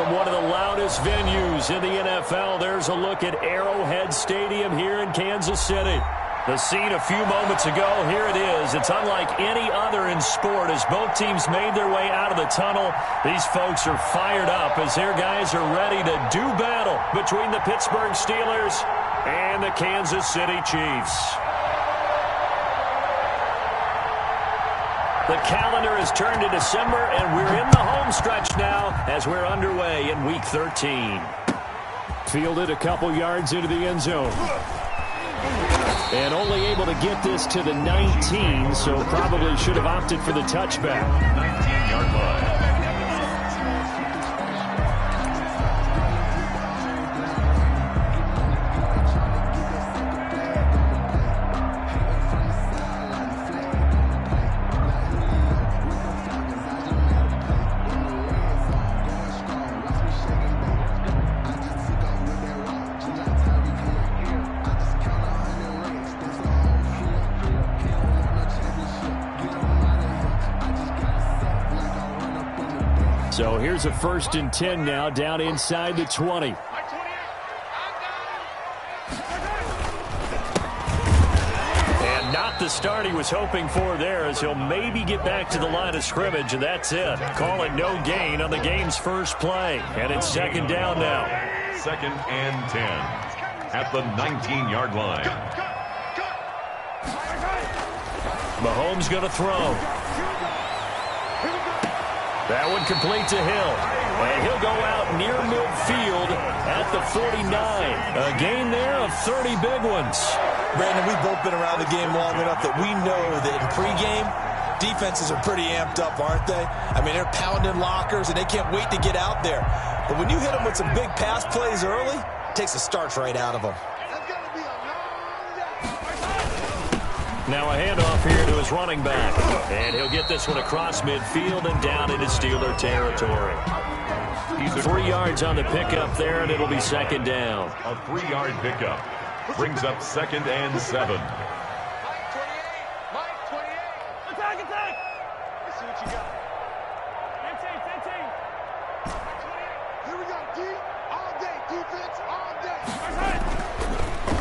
From one of the loudest venues in the NFL, there's a look at Arrowhead Stadium here in Kansas City. The scene a few moments ago, here it is. It's unlike any other in sport as both teams made their way out of the tunnel. These folks are fired up as their guys are ready to do battle between the Pittsburgh Steelers and the Kansas City Chiefs. The calendar has turned to December, and we're in the home stretch now as we're underway in Week 13. Fielded a couple yards into the end zone. And only able to get this to the 19, so probably should have opted for the touchback. 19-yard line. So here's a 1st and 10 now, down inside the 20. And not the start he was hoping for there, as he'll maybe get back to the line of scrimmage, and that's it. Call it no gain on the game's first play. And it's 2nd down now. 2nd and 10 at the 19-yard line. Mahomes going to throw. That one complete to Hill. And he'll go out near midfield at the 49. A gain there of 30 big ones. Brandon, we've both been around the game long enough that we know that in pregame, defenses are pretty amped up, aren't they? I mean, they're pounding lockers, and they can't wait to get out there. But when you hit them with some big pass plays early, it takes the starch right out of them. Now a handoff here to his running back. And he'll get this one across midfield and down into Steeler territory. 3 yards on the pickup there, and it'll be 2nd down. A 3-yard pickup brings up 2nd and 7.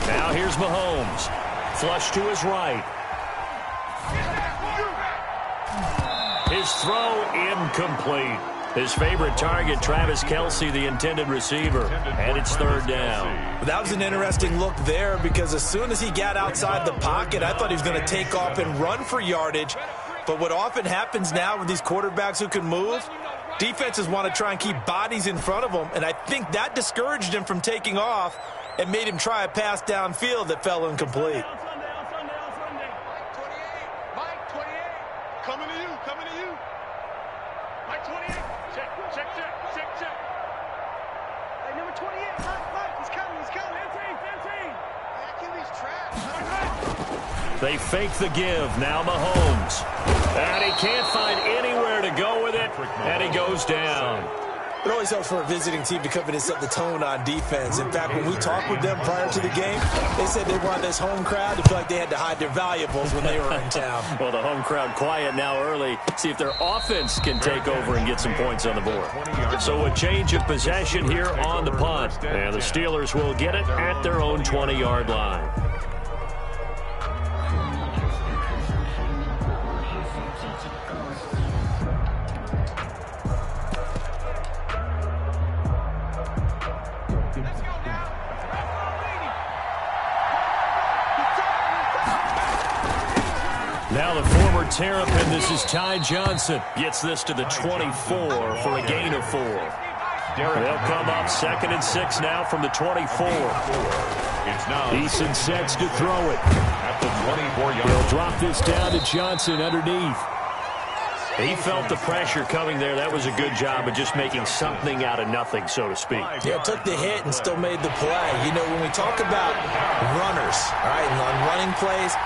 Now here's Mahomes. Flush to his right. His throw incomplete. His favorite target, Travis Kelce, the intended receiver. And it's 3rd down. That was an interesting look there because as soon as he got outside the pocket, I thought he was going to take off and run for yardage. But what often happens now with these quarterbacks who can move, defenses want to try and keep bodies in front of them. And I think that discouraged him from taking off and made him try a pass downfield that fell incomplete. They fake the give. Now Mahomes. And he can't find anywhere to go with it. And he goes down. It always helps for a visiting team to come in and set the tone on defense. In fact, when we talked with them prior to the game, they said they wanted this home crowd to feel like they had to hide their valuables when they were in town. Well, the home crowd quiet now early. See if their offense can take over and get some points on the board. So a change of possession here on the punt. And the Steelers will get it at their own 20-yard line. Now the former Terrapin, this is Ty Johnson, gets this to the 24 for a gain of 4. They'll come up 2nd and 6 now from the 24. Eason sets to throw it. At the 24-yard. They'll drop this down to Johnson underneath. He felt the pressure coming there. That was a good job of just making something out of nothing, so to speak. Yeah, took the hit and still made the play. You know, when we talk about runners, all right, and on running plays,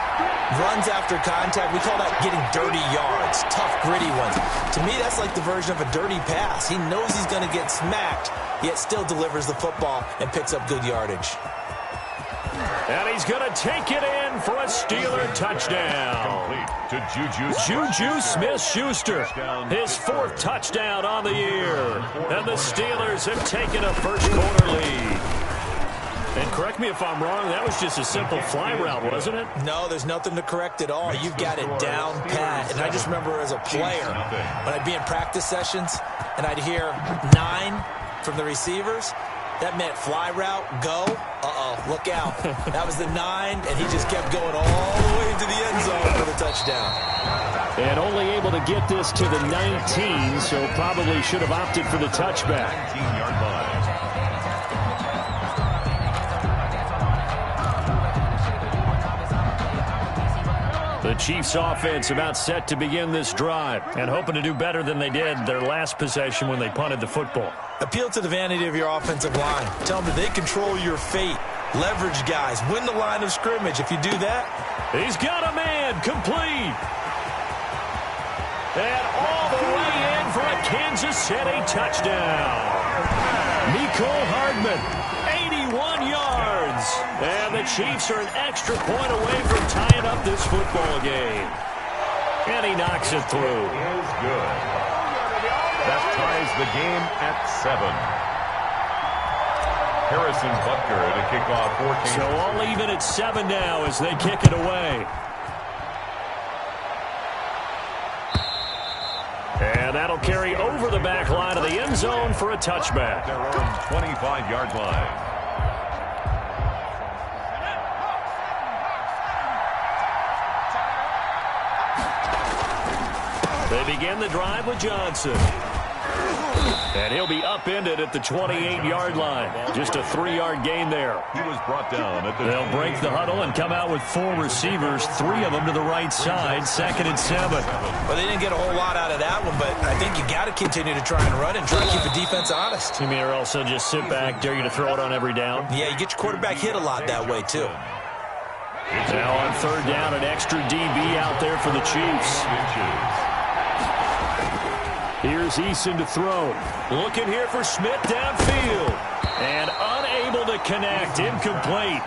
runs after contact, we call that getting dirty yards, tough, gritty ones. To me, that's like the version of a dirty pass. He knows he's going to get smacked, yet still delivers the football and picks up good yardage. And he's going to take it in for a Steeler touchdown. To Juju Smith-Schuster, his 4th touchdown on the year. And the Steelers have taken a first-quarter lead. And correct me if I'm wrong, that was just a simple fly route, wasn't it? No, there's nothing to correct at all. You've got it down pat. And I just remember as a player, when I'd be in practice sessions, and I'd hear 9 from the receivers, that meant fly route, go. Look out. That was the 9, and he just kept going all the way into the end zone for the touchdown. And only able to get this to the 19, so probably should have opted for the touchback. 19-yard line. The Chiefs offense about set to begin this drive and hoping to do better than they did their last possession when they punted the football. Appeal to the vanity of your offensive line. Tell them that they control your fate. Leverage guys. Win the line of scrimmage. If you do that. He's got a man. Complete. And all the way in for a Kansas City touchdown. Mecole Hardman, 81 yards. And the Chiefs are an extra point away from tying up this football game. And he knocks it through. Is good. That ties the game at 7. Harrison Butker to kick off for Kansas. So all even at 7 now as they kick it away. And that'll carry over the back line of the end zone for a touchback. Their own 25-yard line. They begin the drive with Johnson. And he'll be upended at the 28-yard line. Just a 3-yard gain there. He was brought down at the They'll break the huddle and come out with 4 receivers, 3 of them to the right side, 2nd and 7. Well, they didn't get a whole lot out of that one, but I think you got to continue to try and run and try to keep the defense honest. You mean or also just sit back, dare you to throw it on every down? Yeah, you get your quarterback hit a lot that way, too. Now on 3rd down, an extra DB out there for the Chiefs. Here's Eason to throw. Looking here for Smith downfield. And unable to connect. Incomplete.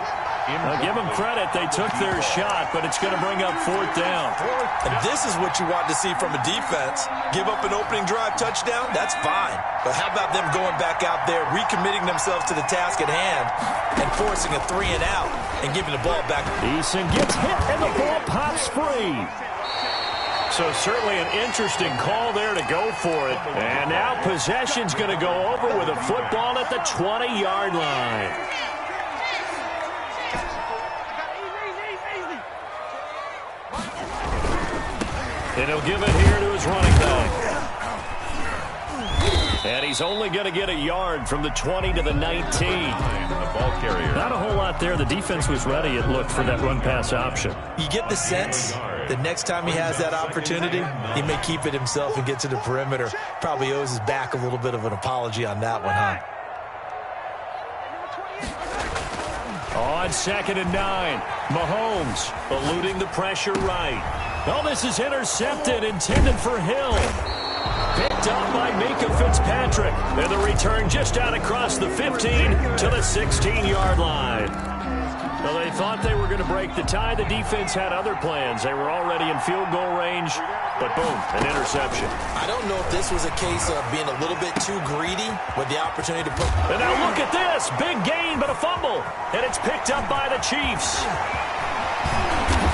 Now give them credit. They took their shot, but it's going to bring up 4th down. And this is what you want to see from a defense. Give up an opening drive touchdown, that's fine. But how about them going back out there, recommitting themselves to the task at hand, and forcing a 3 and out, and giving the ball back. Eason gets hit, and the ball pops free. So certainly an interesting call there to go for it. And now possession's going to go over with a football at the 20-yard line. And he'll give it here to his running back. And he's only going to get a yard from the 20 to the 19. The ball carrier. Not a whole lot there. The defense was ready, it looked, for that run-pass option. You get the sense that next time he has that opportunity, he may keep it himself and get to the perimeter. Probably owes his back a little bit of an apology on that one, huh? On 2nd and 9, Mahomes eluding the pressure right. Oh, this is intercepted, intended for Hill. Picked up by Minka Fitzpatrick. And the return just out across the 15 to the 16-yard line. Well, they thought they were going to break the tie. The defense had other plans. They were already in field goal range, but boom, an interception. I don't know if this was a case of being a little bit too greedy with the opportunity to put... And now look at this. Big gain, but a fumble. And it's picked up by the Chiefs.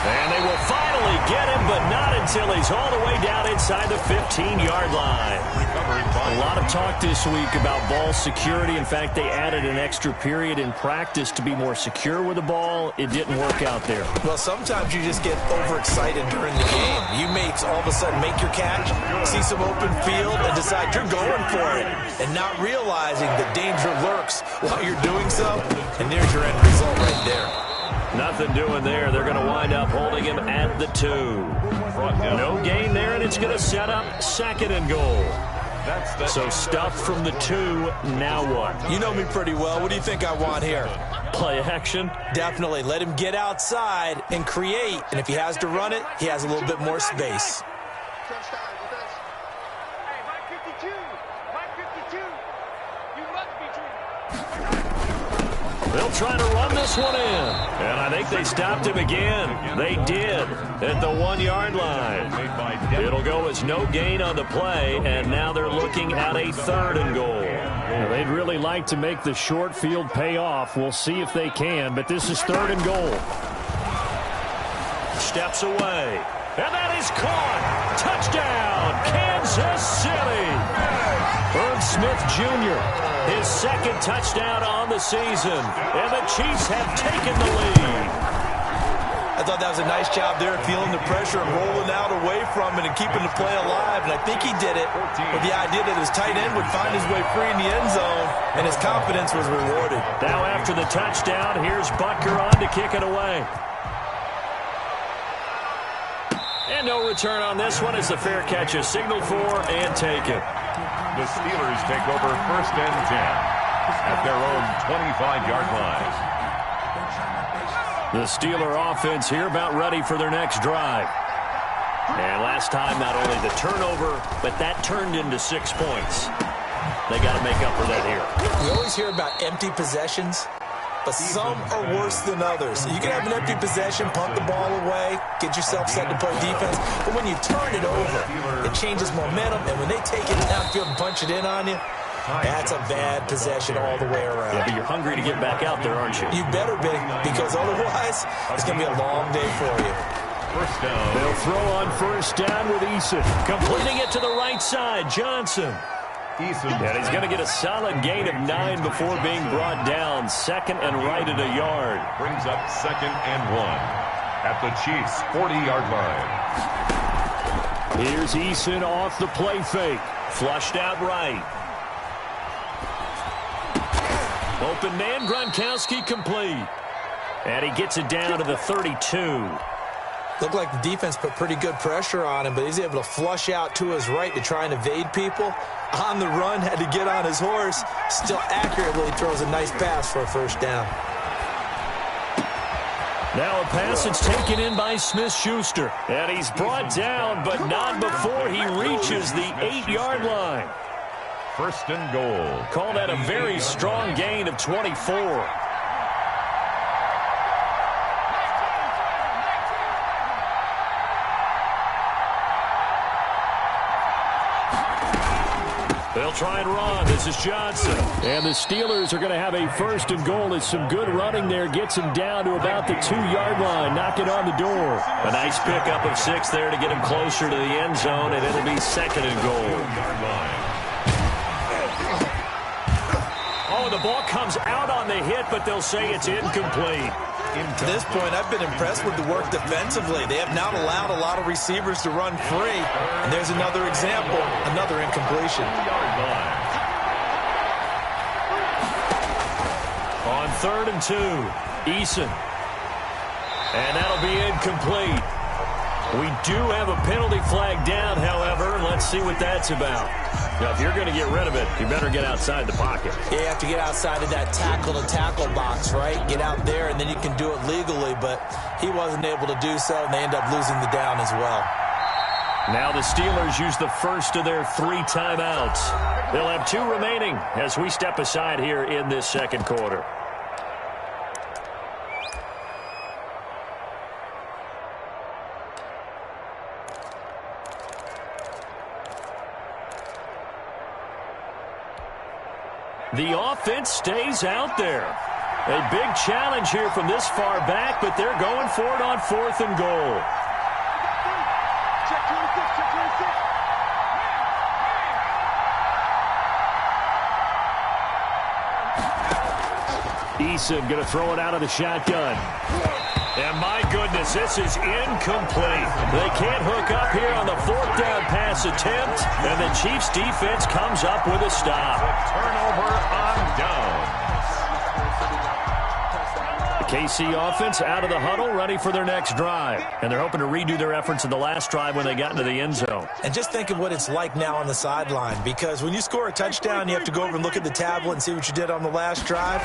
And they will finally get him, but not until he's all the way down inside the 15-yard line. A lot of talk this week about ball security. In fact, they added an extra period in practice to be more secure with the ball. It didn't work out there. Well, sometimes you just get overexcited during the game. You may all of a sudden make your catch, see some open field, and decide you're going for it, and not realizing that danger lurks while you're doing so. And there's your end result right there. Nothing doing there. They're going to wind up holding him at the 2. No gain there, and it's going to set up 2nd and goal. So stuff from the 2, now what? You know me pretty well. What do you think I want here? Play action? Definitely. Let him get outside and create. And if he has to run it, he has a little bit more space. They'll try to run this one in. And I think they stopped him again. They did at the 1-yard line. It'll go as no gain on the play, and now they're looking at a 3rd and goal. Well, they'd really like to make the short field pay off. We'll see if they can, but this is 3rd and goal. Steps away. And that is caught. Touchdown, Kansas City. Irv Smith Jr., his 2nd touchdown on the season. And the Chiefs have taken the lead. I thought that was a nice job there, feeling the pressure and rolling out away from it and keeping the play alive. And I think he did it with the idea that his tight end would find his way free in the end zone, and his confidence was rewarded. Now after the touchdown, here's Butker on to kick it away. And no return on this one as the fair catch is signaled for and taken. The Steelers take over 1st and 10 at their own 25-yard line. The Steeler offense here about ready for their next drive. And last time, not only the turnover, but that turned into 6 points. They got to make up for that here. We always hear about empty possessions, but some are worse than others. You can have an empty possession, punt the ball away, get yourself set to play defense, but when you turn it over, it changes momentum, and when they take it downfield and punch it in on you, that's a bad possession all the way around. Yeah, but you're hungry to get back out there, aren't you? You better be, because otherwise, it's going to be a long day for you. First down. They'll throw on 1st down with Eason. Completing it to the right side, Johnson. And he's going to get a solid gain of 9 before being brought down. 2nd and right at a yard. Brings up 2nd and 1 at the Chiefs' 40-yard line. Here's Eason off the play fake. Flushed out right. Open man, Gronkowski complete. And he gets it down to the 32. Looked like the defense put pretty good pressure on him, but he's able to flush out to his right to try and evade people. On the run, had to get on his horse. Still accurately throws a nice pass for a 1st down. Now a pass that's taken in by Smith-Schuster. And he's brought down, but not before he reaches the 8-yard line. 1st and goal. Call that a very strong gain of 24. They'll try and run. This is Johnson. And the Steelers are going to have a 1st and goal. It's some good running there. Gets him down to about the 2-yard line. Knock it on the door. A nice pickup of 6 there to get him closer to the end zone, and it'll be 2nd and goal. Oh, the ball comes out on the hit, but they'll say it's incomplete. To this point, I've been impressed with the work defensively. They have not allowed a lot of receivers to run free. And there's another example, another incompletion. On 3rd and 2, Eason. And that'll be incomplete. We do have a penalty flag down, however. Let's see what that's about. Now, if you're going to get rid of it, you better get outside the pocket. Yeah, you have to get outside of that tackle-to-tackle box, right? Get out there, and then you can do it legally. But he wasn't able to do so, and they end up losing the down as well. Now the Steelers use the first of their 3 timeouts. They'll have 2 remaining as we step aside here in this 2nd quarter. The offense stays out there. A big challenge here from this far back, but they're going for it on 4th and goal. Eason going to throw it out of the shotgun. And my goodness, this is incomplete. They can't hook up here on the 4th down pass attempt, and the Chiefs defense comes up with a stop. Turnover on down. The KC offense out of the huddle, ready for their next drive. And they're hoping to redo their efforts in the last drive when they got into the end zone. And just think of what it's like now on the sideline, because when you score a touchdown, you have to go over and look at the tablet and see what you did on the last drive.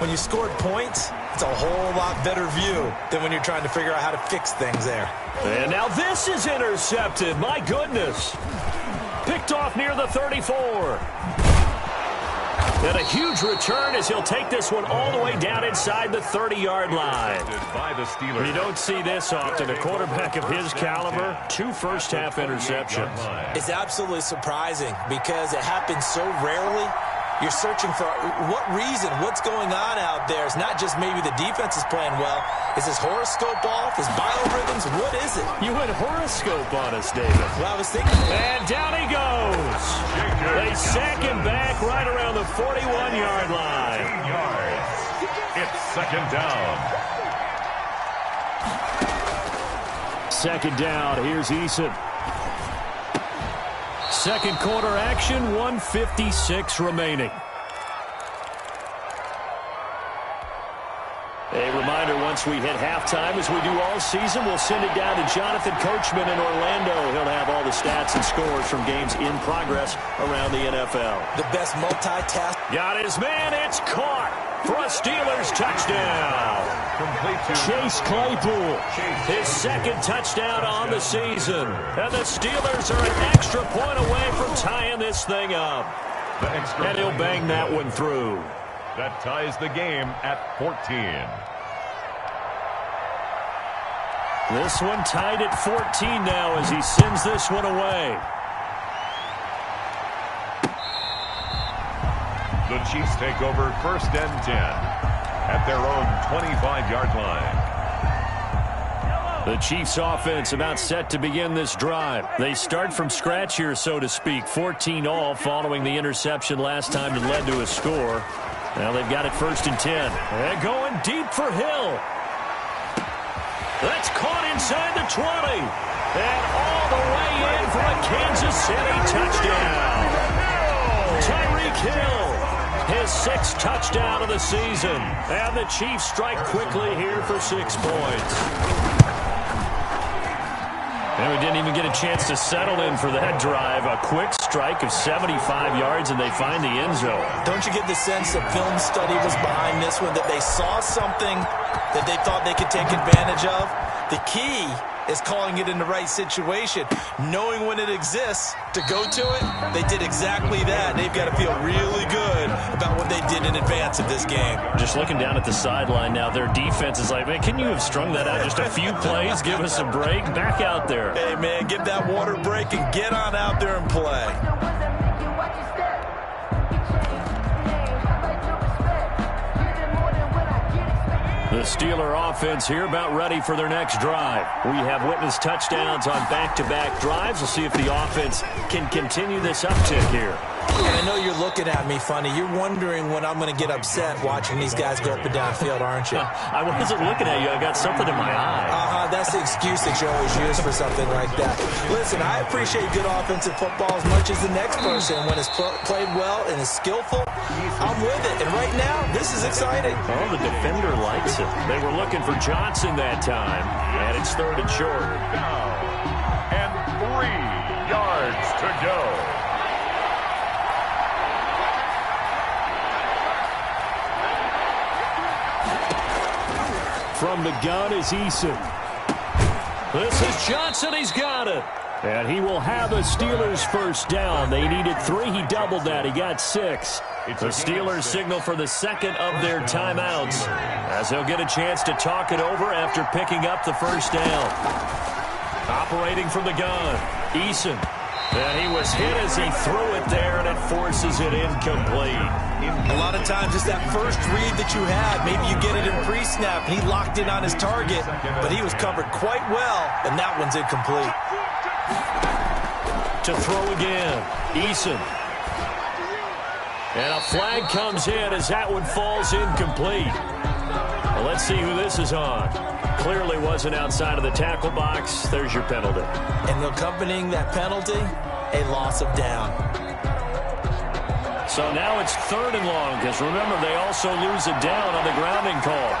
When you scored points, it's a whole lot better view than when you're trying to figure out how to fix things there. And now this is intercepted. My goodness. Picked off near the 34. And a huge return as he'll take this one all the way down inside the 30-yard line. You don't see this often. A quarterback of his caliber, 2 first-half interceptions. It's absolutely surprising because it happens so rarely. You're searching for what reason, what's going on out there. It's not just maybe the defense is playing well. Is his horoscope off? His biorhythms? What is it? You went horoscope on us, David. Well, I was thinking. And down he goes. They sack him back right around the 41-yard line. It's second down. Second down. Here's Eason. Second quarter action, 1:56 remaining. A reminder, once we hit halftime, as we do all season, we'll send it down to Jonathan Coachman in Orlando. He'll have all the stats and scores from games in progress around the NFL. The best multitask. Got his man. It's caught for a Steelers touchdown. Chase Claypool, his second touchdown on the season. And the Steelers are an extra point away from tying this thing up. And he'll bang that one through. That ties the game at 14. This one tied at 14 now as he sends this one away. The Chiefs take over first and 10 at their own 25-yard line. The Chiefs offense about set to begin this drive. They start from scratch here, so to speak. 14 all following the interception last time that led to a score. Now they've got it first and 10. They're going deep for Hill. That's caught inside the 20. And all the way in for a Kansas City touchdown. Tyreek Hill, his 6th touchdown of the season. And the Chiefs strike quickly here for 6 points. And we didn't even get a chance to settle in for that drive. A quick strike of 75 yards, and they find the end zone. Don't you get the sense that film study was behind this one, that they saw something that they thought they could take advantage of? The key is calling it in the right situation, knowing when it exists to go to it. They did exactly that. They've got to feel really good about what they did in advance of this game. Just looking down at the sideline now, their defense is like, man, can you have strung that out just a few plays? Give us a break. Back out there. Hey, man, give that water break and get on out there and play. The Steeler offense here about ready for their next drive. We have witnessed touchdowns on back-to-back drives. We'll see if the offense can continue this uptick here. And I know you're looking at me funny. You're wondering when I'm going to get upset watching these guys go up and down field, aren't you? I wasn't looking at you. I got something in my eye. That's the excuse that you always use for something like that. Listen, I appreciate good offensive football as much as the next person. When it's played well and is skillful, I'm with it. And right now, this is exciting. Oh, the defender likes it. They were looking for Johnson that time, and it's 3rd and short. And 3 yards to go. From the gun is Eason. This is Johnson. He's got it. And he will have a Steelers first down. They needed 3. He doubled that. He got 6. The Steelers signal for the second of their timeouts as they'll get a chance to talk it over after picking up the first down. Operating from the gun, Eason. And he was hit as he threw it there, and it forces it incomplete. A lot of times it's that first read that you had. Maybe you get it in pre-snap, and he locked in on his target, but he was covered quite well, and that one's incomplete. To throw again, Eason. And a flag comes in as that one falls incomplete. Well, let's see who this is on. Clearly wasn't outside of the tackle box. There's your penalty. And accompanying that penalty, a loss of down. So now it's 3rd and long, because remember, they also lose a down on the grounding call.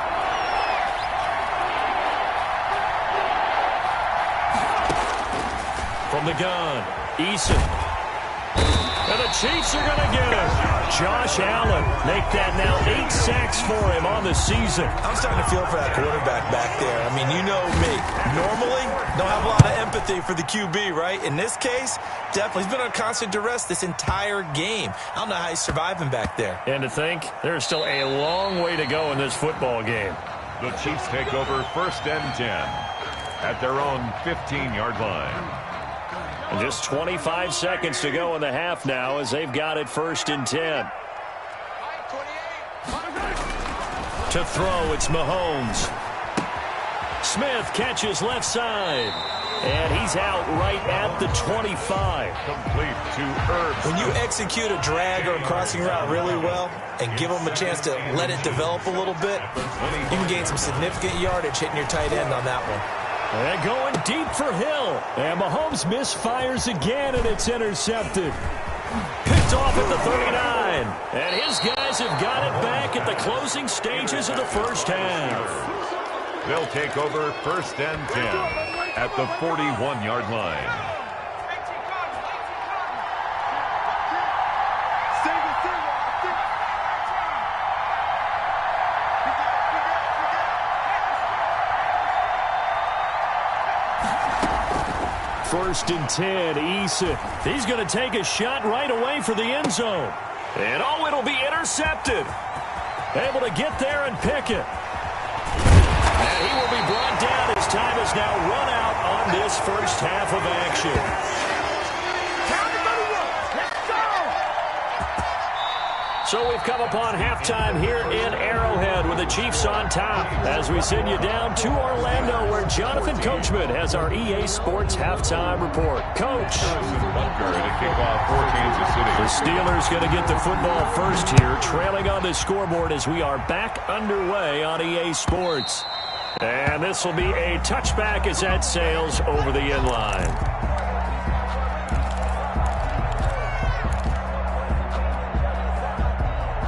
From the gun, Eason. And the Chiefs are going to get him. Josh Allen make that now 8 sacks for him on the season. I'm starting to feel for that quarterback back there. I mean, you know me. Normally, Don't have a lot of empathy for the QB, right? In this case, definitely. He's been on constant duress this entire game. I don't know how he's surviving back there. And to think, there's still a long way to go in this football game. The Chiefs take over 1st and 10 at their own 15-yard line. And just 25 seconds to go in the half now as they've got it 1st and 10. To throw, it's Mahomes. Smith catches left side. And he's out right at the 25. Complete to Ertz. When you execute a drag or a crossing route really well and give them a chance to let it develop a little bit, you can gain some significant yardage hitting your tight end on that one. And going deep for Hill. And Mahomes misfires again, and it's intercepted. Picked off at the 39. And his guys have got it back at the closing stages of the first half. They'll take over 1st and 10 at the 41-yard line. First and 10, Eason. He's going to take a shot right away for the end zone. And oh, it'll be intercepted. Able to get there and pick it. And he will be brought down. His time is now run out on this first half of action. So we've come upon halftime here in Arrowhead with the Chiefs on top as we send you down to Orlando where Jonathan Coachman has our EA Sports halftime report. Coach. The Steelers going to get the football first here, trailing on the scoreboard as we are back underway on EA Sports. And this will be a touchback as that sails over the end line.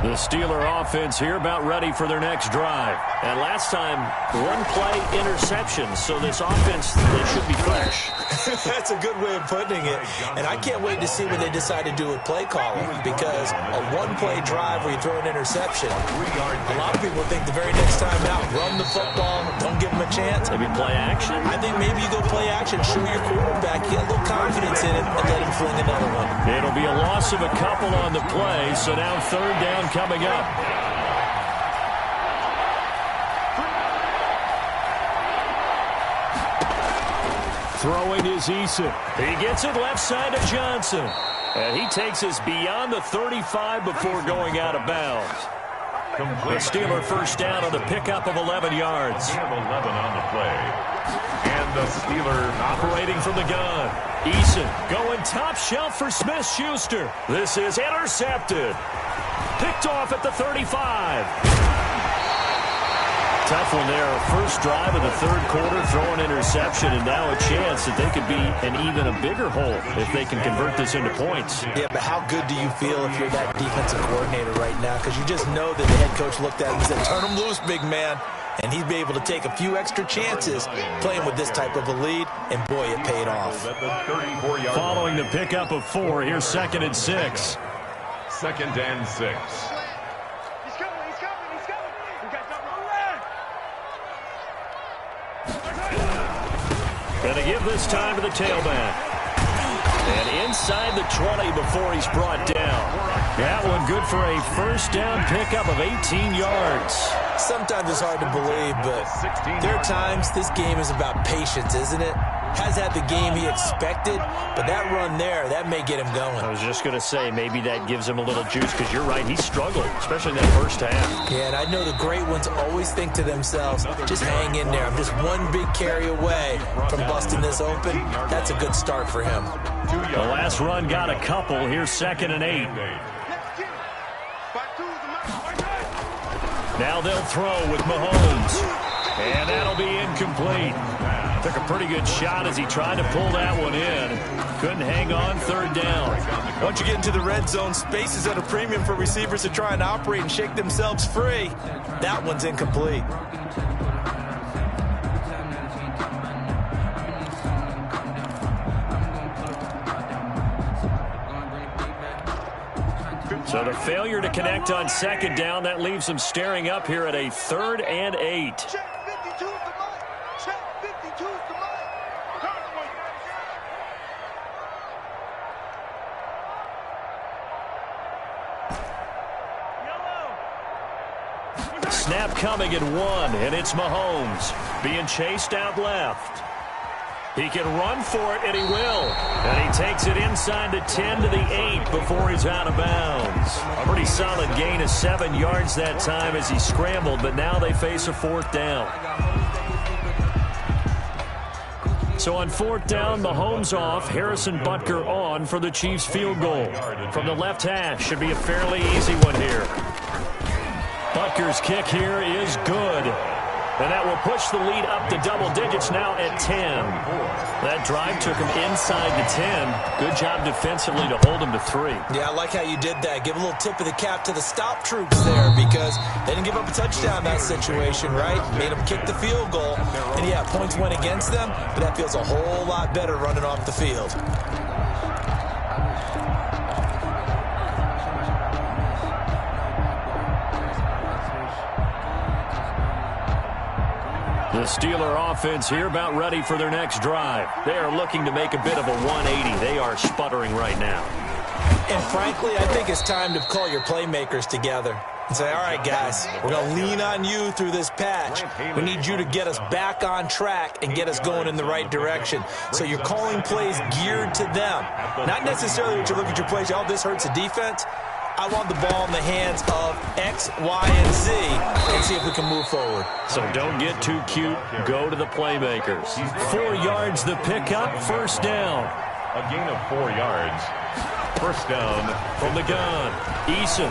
The Steeler offense here about ready for their next drive. And last time, one play interception. So this offense, they should be fresh. That's a good way of putting it. And I can't wait to see what they decide to do with play calling. Because a one-play drive where you throw an interception, a lot of people think the very next time out, run the football, don't give them a chance. Maybe play action? I think maybe you go play action, show your quarterback, get a little confidence in it, and let him fling another one. It'll be a loss of a couple on the play. So now third down coming up. Throwing is Eason. He gets it left side to Johnson. And he takes us beyond the 35 before going out of bounds. The Steeler first down on the pickup of 11 yards. 11 on the play. And the Steelers operating from the gun. Eason going top shelf for Smith-Schuster. This is intercepted. Picked off at the 35. Tough one there. First drive of the third quarter, throwing interception, and now a chance that they could be in even a bigger hole if they can convert this into points. Yeah, but how good do you feel if you're that defensive coordinator right now? Because you just know that the head coach looked at him and said, turn him loose, big man. And he'd be able to take a few extra chances playing with this type of a lead, and boy, it paid off. Following the pickup of 4, here's 2nd and 6. 2nd and 6. Going to give this time to the tailback. And inside the 20 before he's brought down. That one good for a first down pickup of 18 yards. Sometimes it's hard to believe, but there are times this game is about patience, isn't it? Has had the game he expected, but that run there, that may get him going. I was just going to say, maybe that gives him a little juice, because you're right, he struggled, especially in that first half. Yeah, and I know the great ones always think to themselves, just hang in there. I'm just one big carry away from busting this open. That's a good start for him. The last run got a couple. Here's 2nd and 8. Now they'll throw with Mahomes. And that'll be incomplete. Took a pretty good shot as he tried to pull that one in. Couldn't hang on, third down. Once you get into the red zone, space is at a premium for receivers to try and operate and shake themselves free. That one's incomplete. So the failure to connect on 2nd down, that leaves them staring up here at a 3rd and 8. snap coming at 1, and it's Mahomes being chased out left. He can run for it, and he will. And he takes it inside the 10 to the 8 before he's out of bounds. A pretty solid gain of 7 yards that time as he scrambled, but now they face a 4th down. So on 4th down, Mahomes off, Harrison Butker on for the Chiefs field goal. From the left hash, should be a fairly easy one here. Butker's kick here is good. And that will push the lead up to double digits now at 10. That drive took him inside the 10. Good job defensively to hold him to 3. Yeah, I like how you did that. Give a little tip of the cap to the stop troops there because they didn't give up a touchdown in that situation, right? Made them kick the field goal. And, yeah, points went against them, but that feels a whole lot better running off the field. The Steeler offense here about ready for their next drive. They are looking to make a bit of a 180. They are sputtering right now. And frankly, I think it's time to call your playmakers together and say, all right, guys, we're going to lean on you through this patch. We need you to get us back on track and get us going in the right direction. So you're calling plays geared to them. Not necessarily what you look at your plays, oh, this hurts the defense. I want the ball in the hands of X, Y, and Z and see if we can move forward. So don't get too cute. Go to the playmakers. 4 yards the pickup, 1st down. A gain of 4 yards. 1st down from the gun. Eason.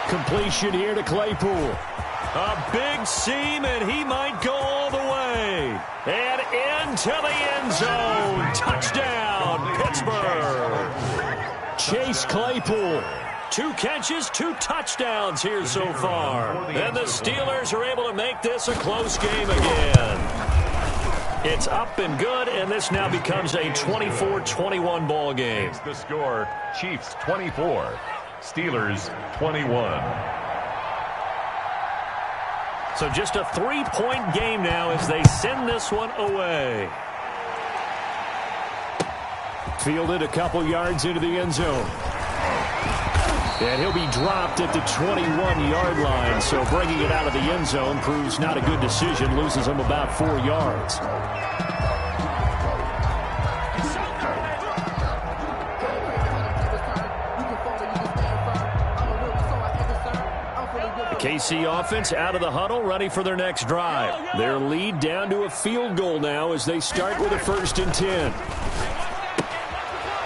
Completion here to Claypool. A big seam, and he might go all the way. And into the end zone. Touchdown, Pittsburgh. Chase Claypool. 2 catches, 2 touchdowns here so far. And the Steelers are able to make this a close game again. It's up and good, and this now becomes a 24-21 ball game. It's the score, Chiefs 24, Steelers 21. So just a 3-point game now as they send this one away. Fielded a couple yards into the end zone. And he'll be dropped at the 21-yard line. So bringing it out of the end zone proves not a good decision. Loses him about 4 yards. The KC offense out of the huddle, ready for their next drive. Their lead down to a field goal now as they start with a 1st and 10.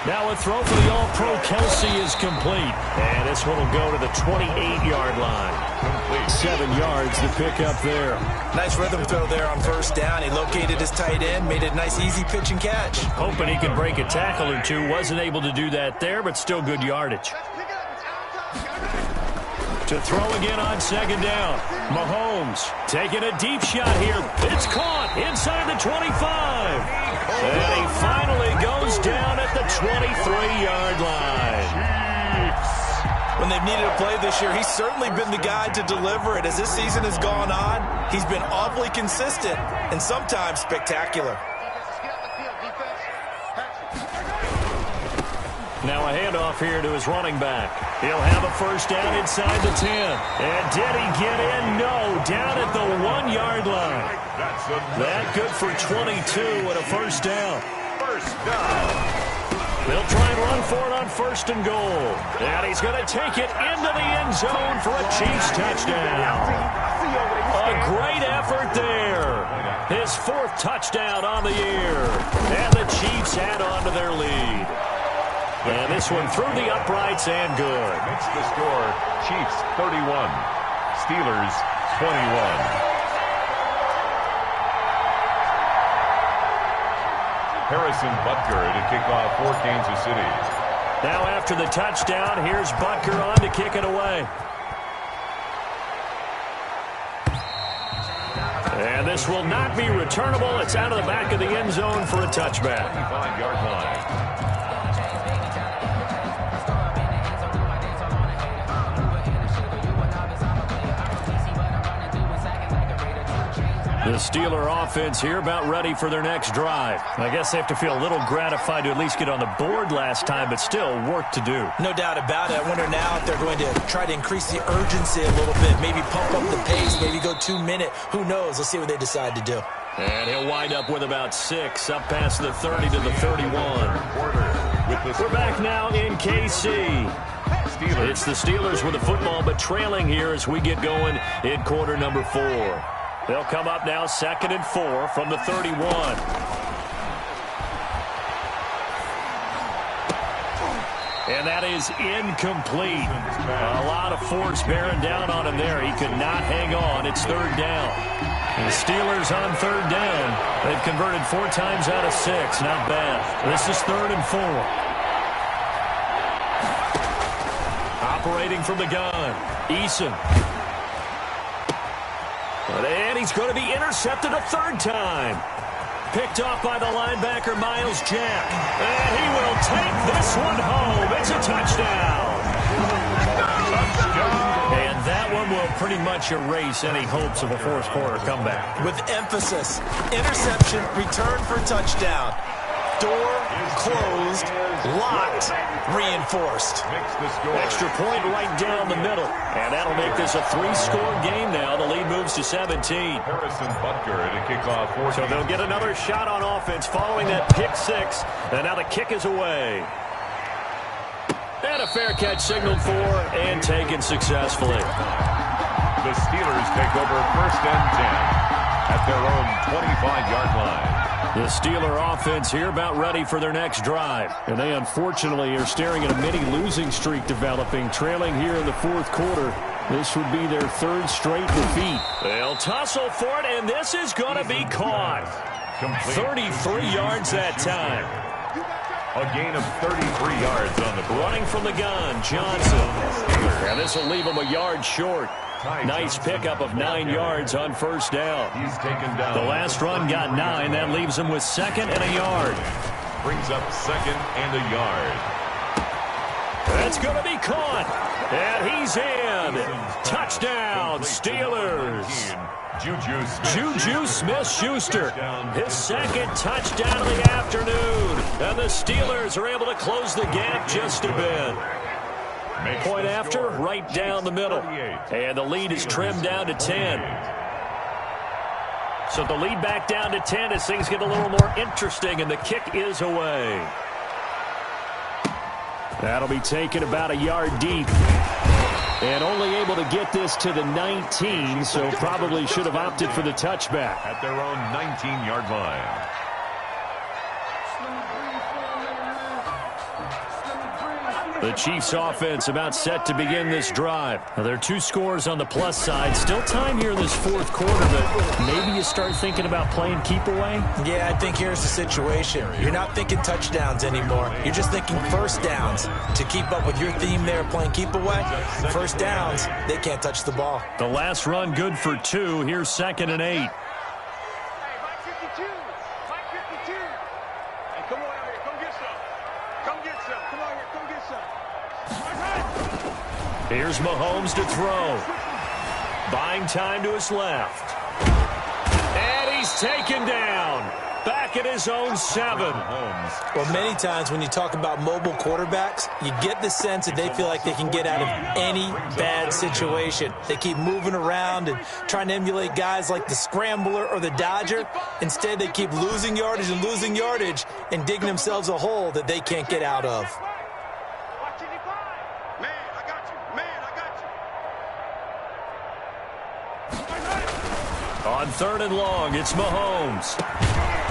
Now a throw for the All-Pro Kelsey is complete. And this one will go to the 28-yard line. 7 yards to pick up there. Nice rhythm throw there on 1st down. He located his tight end, made it a nice easy pitch and catch. Hoping he could break a tackle or two. Wasn't able to do that there, but still good yardage. To throw again on 2nd down. Mahomes taking a deep shot here. It's caught inside the 25. And he finally goes down at the 23-yard line. When they've needed a play this year, he's certainly been the guy to deliver it. As this season has gone on, he's been awfully consistent and sometimes spectacular. Now a handoff here to his running back. He'll have a 1st down inside the 10. And did he get in? No. Down at the 1-yard line. That good for 22 and a 1st down. 1st down. They'll try and run for it on 1st and goal. And he's going to take it into the end zone for a Chiefs touchdown. A great effort there. His 4th touchdown on the year. And the Chiefs add on to their lead. And this one through the uprights and good. Makes the score, Chiefs 31, Steelers 21. Harrison Butker to kick off for Kansas City. Now after the touchdown, here's Butker on to kick it away. And this will not be returnable. It's out of the back of the end zone for a touchback. 25-yard line. The Steeler offense here about ready for their next drive. I guess they have to feel a little gratified to at least get on the board last time, but still work to do. No doubt about it. I wonder now if they're going to try to increase the urgency a little bit, maybe pump up the pace, maybe go 2 minute. Who knows? Let's see what they decide to do. And he'll wind up with about 6, up past the 30 to the 31. We're back now in KC. It's the Steelers with the football, but trailing here as we get going in quarter number 4. They'll come up now 2nd and 4 from the 31. And that is incomplete. A lot of force bearing down on him there. He could not hang on. It's 3rd down. The Steelers on 3rd down. They've converted 4 times out of 6. Not bad. This is 3rd and 4. Operating from the gun, Eason. And he's going to be intercepted a 3rd time. Picked off by the linebacker, Miles Jack. And he will take this one home. It's a touchdown. And that one will pretty much erase any hopes of a fourth quarter comeback. With emphasis, interception, return for touchdown. Door closed, locked, reinforced. Extra point right down the middle. And that'll make this a 3-score game now. The lead moves to 17. Harrison Butker at a kickoff. So they'll get another shot on offense following that pick 6. And now the kick is away. And a fair catch signaled for and taken successfully. The Steelers take over 1st and 10 at their own 25-yard line. The Steeler offense here about ready for their next drive. And they unfortunately are staring at a mini losing streak developing, trailing here in the 4th quarter. This would be their 3rd straight defeat. They'll tussle for it, and this is going to be caught. 33 yards that time. A gain of 33 yards on the play. Running from the gun, Johnson. And this will leave him a yard short. Nice pickup of 9 yards on 1st down. He's taken down. The last run got 9. That leaves him with 2nd and a yard. Brings up 2nd and a yard. That's going to be caught. And he's in. Touchdown, Steelers. Juju Smith-Schuster. His 2nd touchdown of the afternoon. And the Steelers are able to close the gap just a bit. Point after, right down the middle. And the lead is trimmed down to 10. So the lead back down to 10 as things get a little more interesting, and the kick is away. That'll be taken about a yard deep. And only able to get this to the 19, so probably should have opted for the touchback. At their own 19-yard line. The Chiefs offense about set to begin this drive. Now, there are 2 scores on the plus side. Still time here in this 4th quarter, but maybe you start thinking about playing keep away? Yeah, I think here's the situation. You're not thinking touchdowns anymore. You're just thinking 1st downs. To keep up with your theme there, playing keep away, 1st downs, they can't touch the ball. The last run good for 2. Here's 2nd and 8. Here's Mahomes to throw. Buying time to his left. And he's taken down. Back at his own 7. Well, many times when you talk about mobile quarterbacks, you get the sense that they feel like they can get out of any bad situation. They keep moving around and trying to emulate guys like the Scrambler or the Dodger. Instead, they keep losing yardage and digging themselves a hole that they can't get out of. On 3rd and long, it's Mahomes.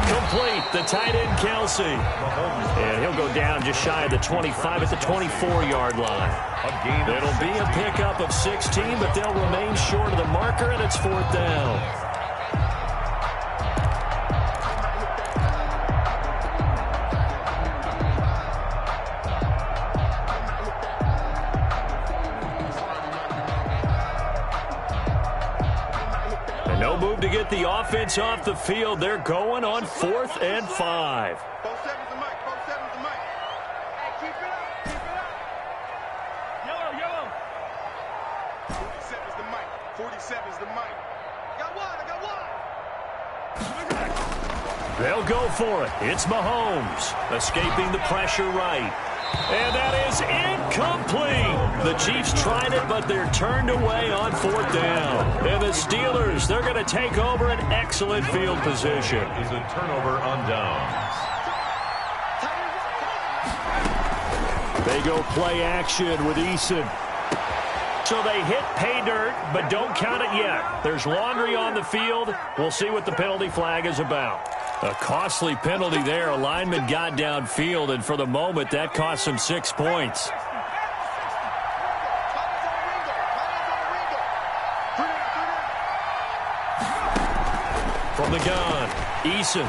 Complete, the tight end, Kelsey. And he'll go down just shy of the 25 at the 24-yard line. It'll be a pickup of 16, but they'll remain short of the marker, and it's 4th down. No move to get the offense off the field. They're going on 4th and 5. They'll go for it. It's Mahomes, escaping the pressure right. And that is incomplete. The Chiefs tried it, but they're turned away on 4th down. And the Steelers, they're going to take over an excellent field position. Is a turnover on downs. They go play action with Eason. So they hit pay dirt, but don't count it yet. There's laundry on the field. We'll see what the penalty flag is about. A costly penalty there. A lineman got downfield, and for the moment, that cost him 6 points. From the gun, Eason.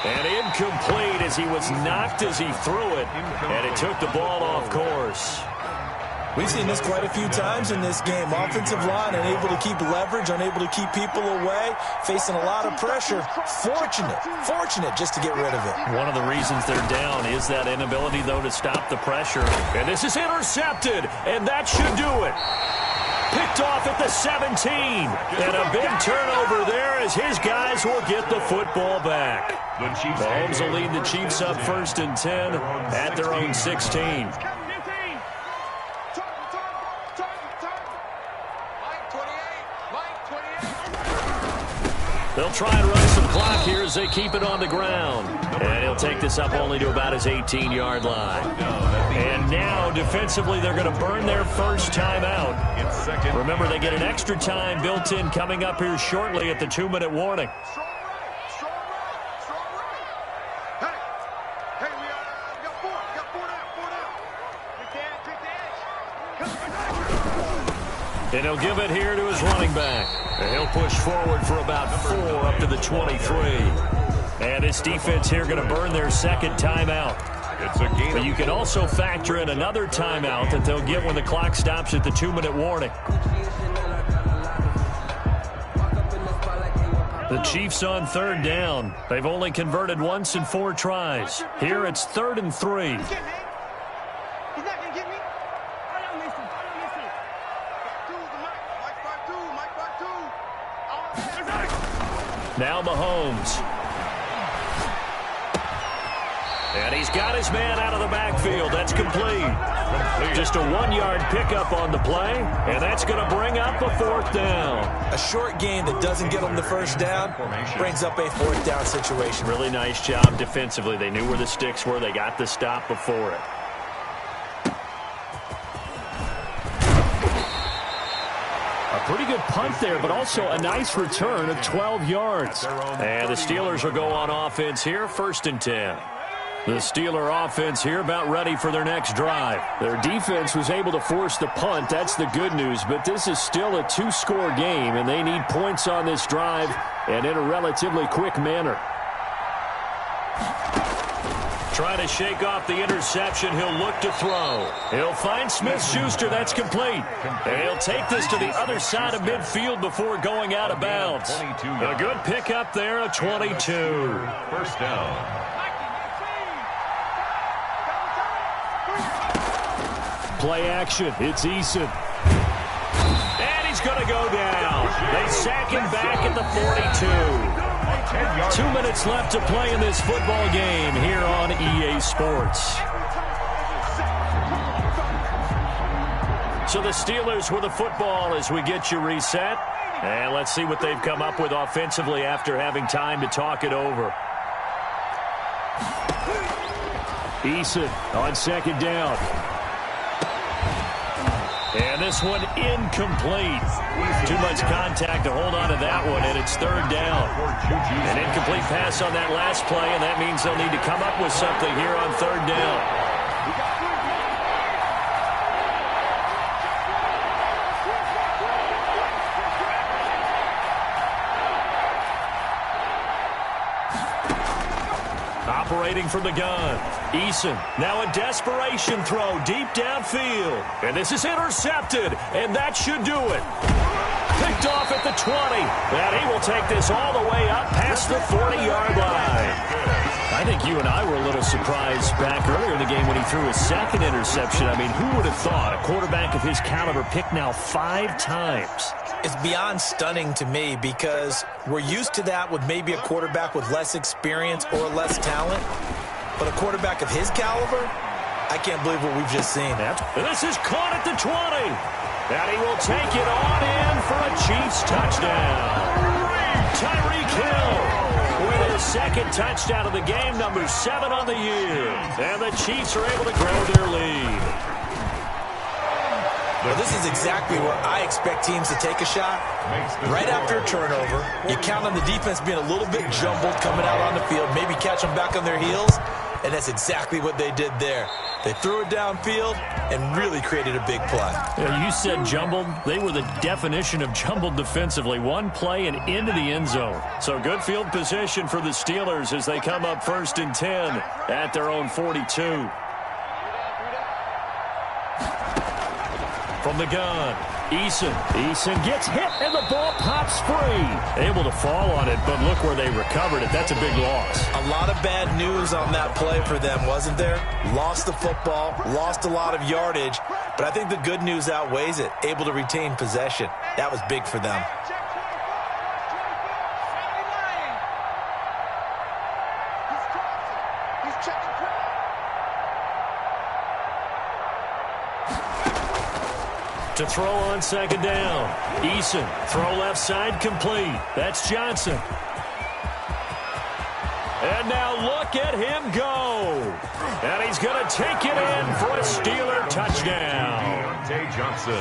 And incomplete as he was knocked as he threw it, and it took the ball off course. We've seen this quite a few times in this game. Offensive line unable to keep leverage, unable to keep people away, facing a lot of pressure. Fortunate just to get rid of it. One of the reasons they're down is that inability, though, to stop the pressure. And this is intercepted, and that should do it. Picked off at the 17. And a big turnover there as his guys will get the football back. Mahomes will lead the Chiefs up 1st and 10 at their own 16. They'll try and run some clock here as they keep it on the ground. And he'll take this up only to about his 18-yard line. And now, defensively, they're going to burn their first timeout. Remember, they get an extra time built in coming up here shortly at the 2-minute warning. And he'll give it here to his running back. And he'll push forward for about 4 up to the 23. And this defense here going to burn their second timeout. But you can also factor in another timeout that they'll get when the clock stops at the 2-minute warning. The Chiefs on 3rd down. They've only converted once in 4 tries. Here it's 3rd and 3. Now Mahomes. And he's got his man out of the backfield. That's complete. Just a 1-yard pickup on the play, and that's going to bring up a 4th down. A short gain that doesn't get them the first down brings up a 4th down situation. Really nice job defensively. They knew where the sticks were. They got the stop before it. Pretty good punt there, but also a nice return of 12 yards. And the Steelers will go on offense here, 1st and 10. The Steeler offense here about ready for their next drive. Their defense was able to force the punt. That's the good news, but this is still a 2-score game, and they need points on this drive and in a relatively quick manner. Trying to shake off the interception. He'll look to throw. He'll find Smith-Schuster. That's complete. And he'll take this to the other side of midfield before going out of bounds. A good pickup there, a 22. 1st down. Play action. It's Eason. And he's going to go down. They sack him back at the 42. 2 minutes left to play in this football game here on EA Sports. So the Steelers with the football as we get you reset. And let's see what they've come up with offensively after having time to talk it over. Eason on 2nd down. And this one incomplete. Too much contact to hold on to that one, and it's 3rd down. An incomplete pass on that last play, and that means they'll need to come up with something here on 3rd down. Operating from the gun, Eason. Now a desperation throw deep downfield. And this is intercepted, and that should do it. Picked Picked off at the 20. And he will take this all the way up past the 40-yard line. I think you and I were a little surprised back earlier in the game when he threw his second interception. I mean, who would have thought a quarterback of his caliber picked now 5 times? It's beyond stunning to me because we're used to that with maybe a quarterback with less experience or less talent. But a quarterback of his caliber, I can't believe what we've just seen. This is caught at the 20. And he will take it on in for a Chiefs touchdown. Tyreek Hill with his second touchdown of the game, number 7 on the year. And the Chiefs are able to grow their lead. Well, this is exactly where I expect teams to take a shot. Right after a turnover, you count on the defense being a little bit jumbled coming out on the field, maybe catch them back on their heels, and that's exactly what they did there. They threw it downfield and really created a big play. Yeah, you said jumbled. They were the definition of jumbled defensively. One play and into the end zone. So good field position for the Steelers as they come up 1st and 10 at their own 42. From the gun, Eason gets hit, and the ball pops free. Able to fall on it, but look where they recovered it. That's a big loss. A lot of bad news on that play for them, wasn't there? Lost the football, lost a lot of yardage, but I think the good news outweighs it. Able to retain possession. That was big for them. To throw on 2nd down. Eason, throw left side, complete. That's Johnson. And now look at him go. And he's going to take it in for a Steeler touchdown.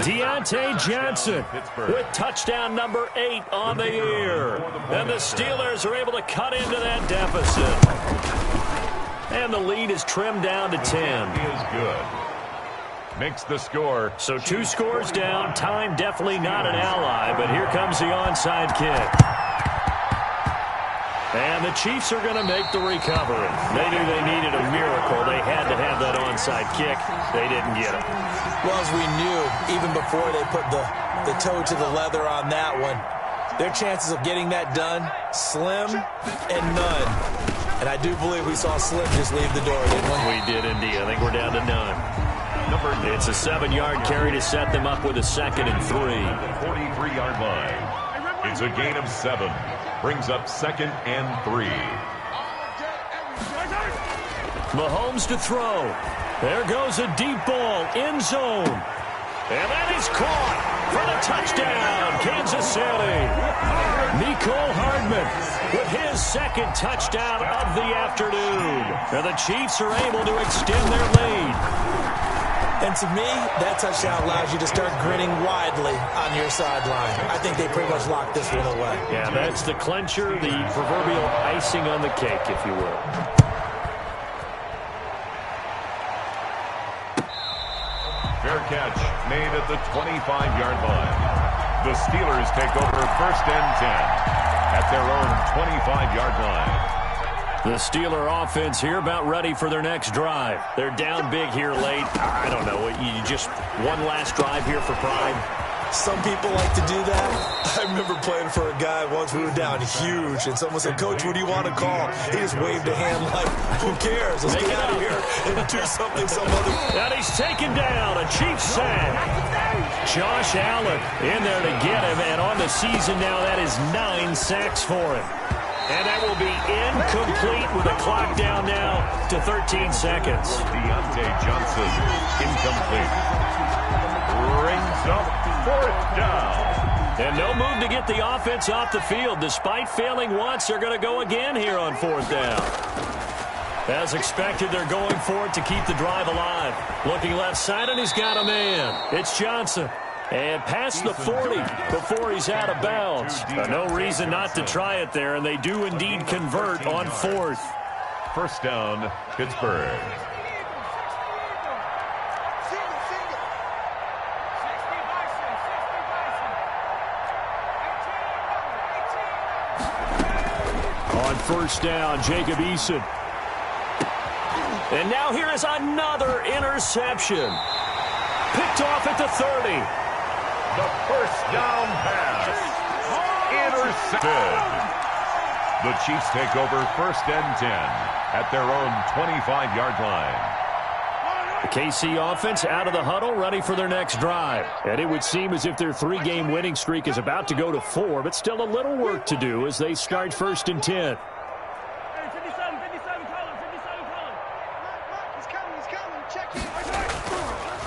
Deontay Johnson with touchdown number 8 on the year. And the Steelers are able to cut into that deficit. And the lead is trimmed down to 10. He is good. Makes the score. So 2 scores down. Time definitely not an ally, but here comes the onside kick. And the Chiefs are going to make the recovery. They knew they needed a miracle. They had to have that onside kick. They didn't get it. Well, as we knew, even before they put the toe to the leather on that one, their chances of getting that done, slim and none. And I do believe we saw Slim just leave the door, didn't we? We did indeed. I think we're down to none. It's a 7-yard carry to set them up with a 2nd and 3. 43-yard line. It's a gain of 7. Brings up 2nd and 3. Mahomes to throw. There goes a deep ball, end zone. And that is caught for the touchdown, Kansas City. Mecole Hardman with his 2nd touchdown of the afternoon. And the Chiefs are able to extend their lead. And to me, that touchdown allows you to start grinning widely on your sideline. I think they pretty much locked this one away. Yeah, that's the clincher, the proverbial icing on the cake, if you will. Fair catch made at the 25-yard line. The Steelers take over 1st and 10 at their own 25-yard line. The Steeler offense here about ready for their next drive. They're down big here late. I don't know. You just one last drive here for pride. Some people like to do that. I remember playing for a guy once. We were down huge, and someone said, "Coach, what do you want to call?" He just waved a hand like, "Who cares? Let's get out of here and do something some other." And he's taken down. A Chiefs sack. Josh Allen in there to get him, and on the season now, that is 9 sacks for him. And that will be incomplete with the clock down now to 13 seconds. Deontay Johnson, incomplete. Brings up 4th down. And no move to get the offense off the field. Despite failing once, they're going to go again here on 4th down. As expected, they're going for it to keep the drive alive. Looking left side, and he's got a man. It's Johnson. And past the 40 before he's out of bounds. No reason not to try it there, and they do indeed convert on 4th. 1st down, Pittsburgh. On 1st down, Jacob Eason. And now here is another interception. Picked off at the 30. The first down pass. Intercepted. The Chiefs take over 1st and 10 at their own 25-yard line. The KC offense out of the huddle, ready for their next drive. And it would seem as if their 3-game winning streak is about to go to 4, but still a little work to do as they start 1st and 10.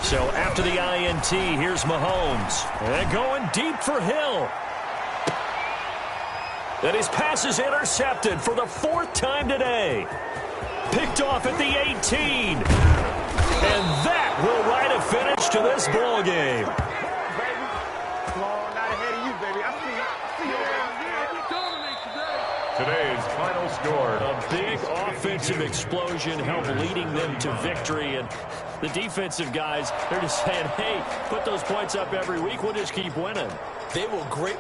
So after the INT, here's Mahomes. And going deep for Hill. And his pass is intercepted for the 4th time today. Picked off at the 18. And that will write a finish to this ball game. Today's final score. A big offensive explosion helped leading them to victory. And the defensive guys, they're just saying, hey, put those points up every week. We'll just keep winning. They will great.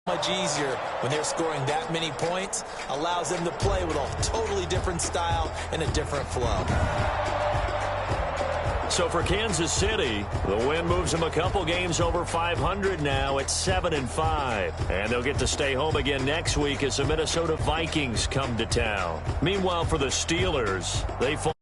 Much easier when they're scoring that many points. Allows them to play with a totally different style and a different flow. So for Kansas City, the win moves them a couple games over 500 now at 7-5. And they'll get to stay home again next week as the Minnesota Vikings come to town. Meanwhile, for the Steelers, they fall